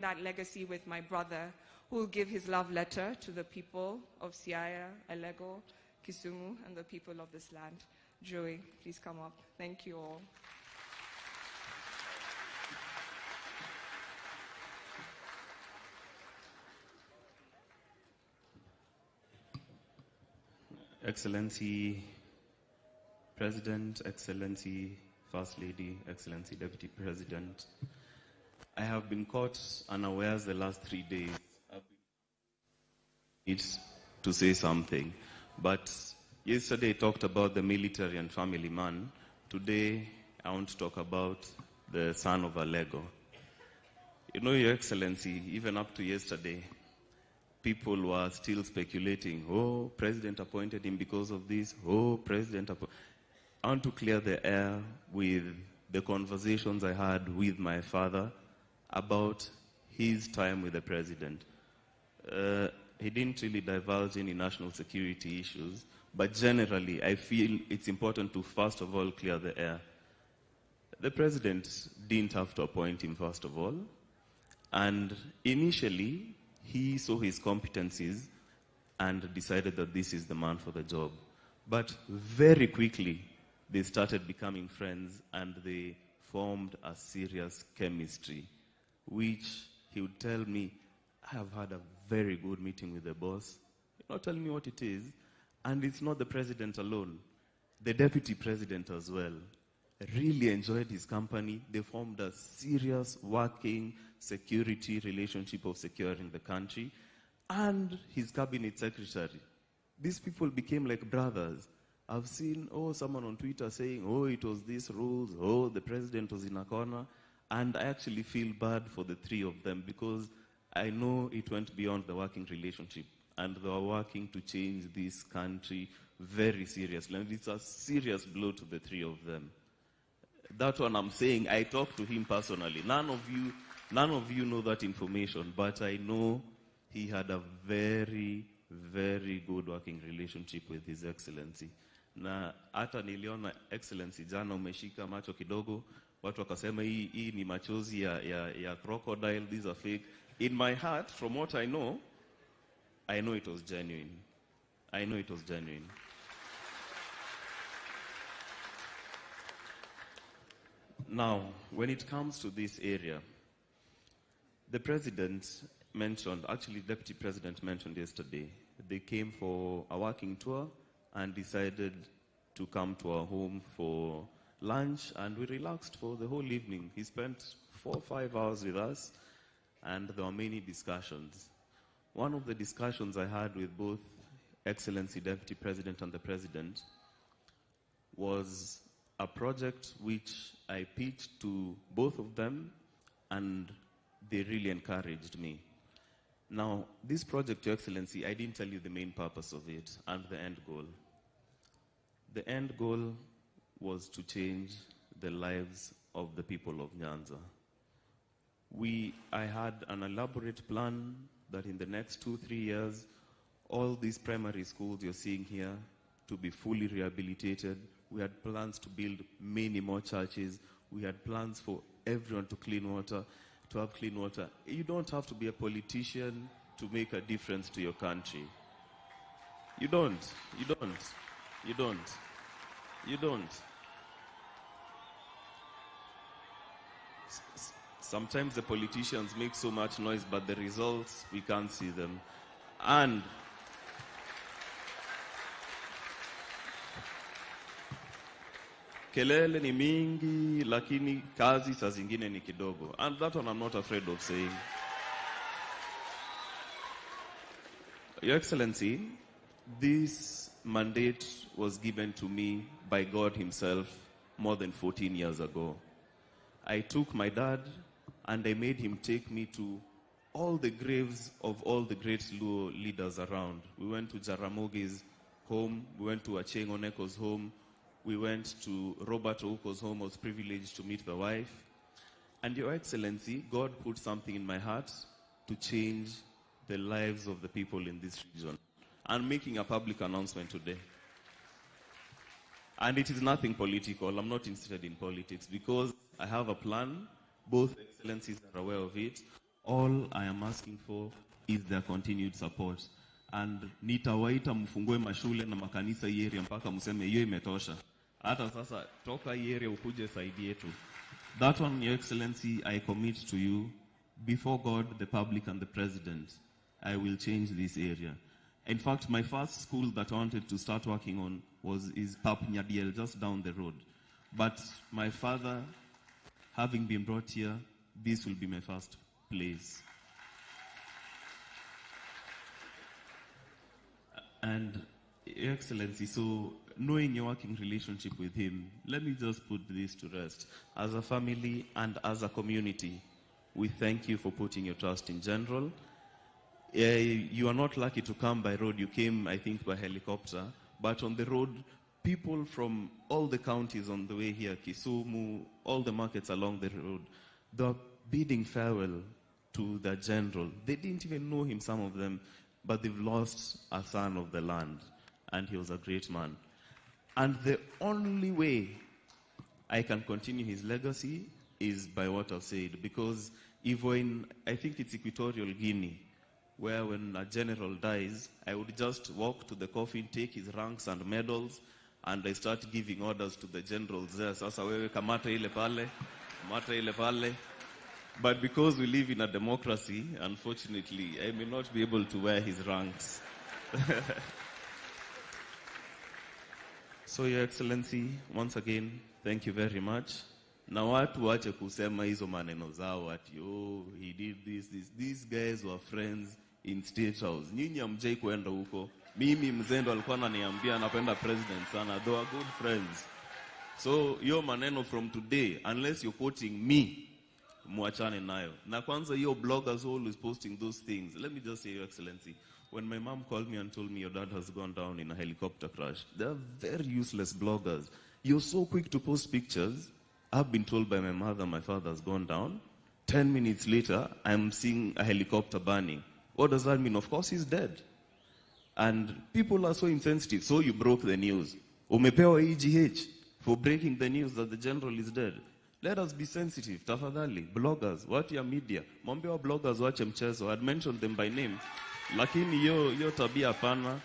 that legacy with my brother, who will give his love letter to the people of Siaya, Alego, Kisumu, and the people of this land. Joey, please come up. Thank you all. Excellency President, Excellency First Lady, Excellency Deputy President, I have been caught unawares the last 3 days. I've been to say something, but yesterday I talked about the military and family man. Today I want to talk about the son of Alego. You know, Your Excellency, even up to yesterday, people were still speculating, oh, President appointed him because of this, oh, President appointed. I want to clear the air with the conversations I had with my father about his time with the President. He didn't really divulge any national security issues, but generally I feel it's important to first of all clear the air. The President didn't have to appoint him first of all, and initially he saw his competencies and decided that this is the man for the job. But very quickly, they started becoming friends and they formed a serious chemistry, which he would tell me, I have had a very good meeting with the boss. He'll not tell me what it is. And it's not the president alone. The deputy president as well. I really enjoyed his company. They formed a serious working security relationship of securing the country. And his cabinet secretary. These people became like brothers. I've seen, someone on Twitter saying, it was these rules, the president was in a corner. And I actually feel bad for the three of them because I know it went beyond the working relationship. And they were working to change this country very seriously. And it's a serious blow to the three of them. That one I'm saying, I talked to him personally. None of you know that information, but I know he had a very, very good working relationship with His Excellency. Na hata niliona Excellency jana umeshika macho kidogo, watu wakasema hii ni machozi ya crocodile, these are fake. In my heart, from what I know it was genuine. I know it was genuine. Now, when it comes to this area, the President mentioned, actually Deputy President mentioned yesterday, they came for a working tour and decided to come to our home for lunch, and we relaxed for the whole evening. He spent 4 or 5 hours with us, and there were many discussions. One of the discussions I had with both Excellency Deputy President and the President was a project which I pitched to both of them, and they really encouraged me. Now, this project, Your Excellency, I didn't tell you the main purpose of it and the end goal. The end goal was to change the lives of the people of Nyanza. I had an elaborate plan that in the next 2-3 years, all these primary schools you're seeing here to be fully rehabilitated. We had plans to build many more churches. We had plans for everyone to have clean water. You don't have to be a politician to make a difference to your country. You don't. Sometimes the politicians make so much noise, but the results, we can't see them. And kelele ni mingi, lakini kazi saa zingine ni kidogo. And that one I'm not afraid of saying. Your Excellency, this mandate was given to me by God Himself more than 14 years ago. I took my dad and I made him take me to all the graves of all the great Luo leaders around. We went to Jaramogi's home, we went to Acheng Oneko's home, we went to Robert Ouko's home. I was privileged to meet the wife. And Your Excellency, God put something in my heart to change the lives of the people in this region. I'm making a public announcement today. And it is nothing political. I'm not interested in politics because I have a plan. Both Excellencies are aware of it. All I am asking for is their continued support. And nitawaita mfungue mashule na makanisa hii area mpaka mseme hiyo imetosha. Hata sasa toka hii area ukuje saidi yetu. That one, Your Excellency, I commit to you before God, the public and the President. I will change this area. In fact, my first school that I wanted to start working on is Pap Nyadiel, just down the road. But my father, having been brought here, this will be my first place. And, Your Excellency, so knowing your working relationship with him, let me just put this to rest. As a family and as a community, we thank you for putting your trust in General. You are not lucky to come by road. You came, I think, by helicopter. But on the road, people from all the counties on the way here, Kisumu, all the markets along the road, they're bidding farewell to the General. They didn't even know him, some of them, but they've lost a son of the land, and he was a great man. And the only way I can continue his legacy is by what I've said, because even in, I think it's Equatorial Guinea, where when a general dies, I would just walk to the coffin, take his ranks and medals, and I start giving orders to the generals there. Sasa wewe kamata ile pale, kamata ile pale. But because we live in a democracy, unfortunately, I may not be able to wear his ranks. So, Your Excellency, once again, thank you very much. Na watu wache kusema hizo maneno zao ati, oh, he did this. These guys were friends in State House. Nyinyi hamjai kuenda huko. Mimi mzendo alikuwa ananiambia anapenda president sana. They were good friends. So, your maneno from today, unless you're quoting me, muachane nayo. Na kwanza your bloggers always posting those things. Let me just say, Your Excellency, when my mom called me and told me your dad has gone down in a helicopter crash, they're very useless bloggers. You're so quick to post pictures. I've been told by my mother my father has gone down. 10 minutes later, I'm seeing a helicopter burning. What does that mean? Of course, he's dead. And people are so insensitive. So you broke the news. Umepewa EGH for breaking the news that the general is dead. Let us be sensitive. Tafadhali, bloggers, what your media? Mwambie wa bloggers wache mchezo. I'd mentioned them by name. Lakini yo tabia hapana.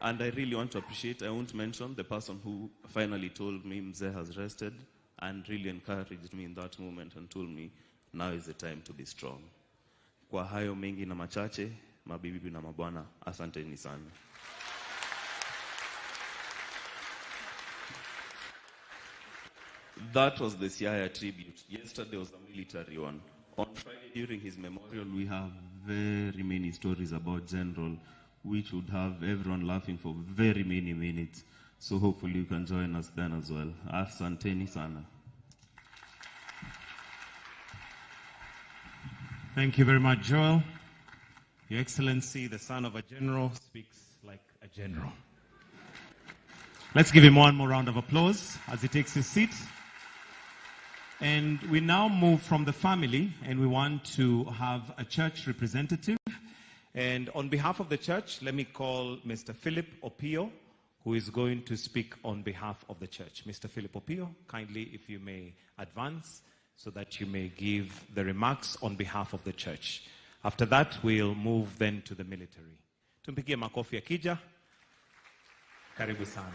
And I really want to appreciate, I won't mention the person who finally told me Mzee has rested and really encouraged me in that moment and told me now is the time to be strong. Kwa hayo mengi na machache, mabibi na mabwana, asanteni sana. That was the Siaya tribute. Yesterday was a military one. On Friday during his memorial, we have very many stories about General, which would have everyone laughing for very many minutes. So hopefully you can join us then as well. Asanteni sana. Thank you very much, Joel. Your Excellency, the son of a general, speaks like a general. Let's give him one more round of applause as he takes his seat. And we now move from the family, and we want to have a church representative. And on behalf of the church, let me call Mr. Philip Opio, who is going to speak on behalf of the church. Mr. Philip Opio, kindly, if you may advance so that you may give the remarks on behalf of the church. After that, we'll move then to the military. Tumpigie makofi akija. Karibu sana.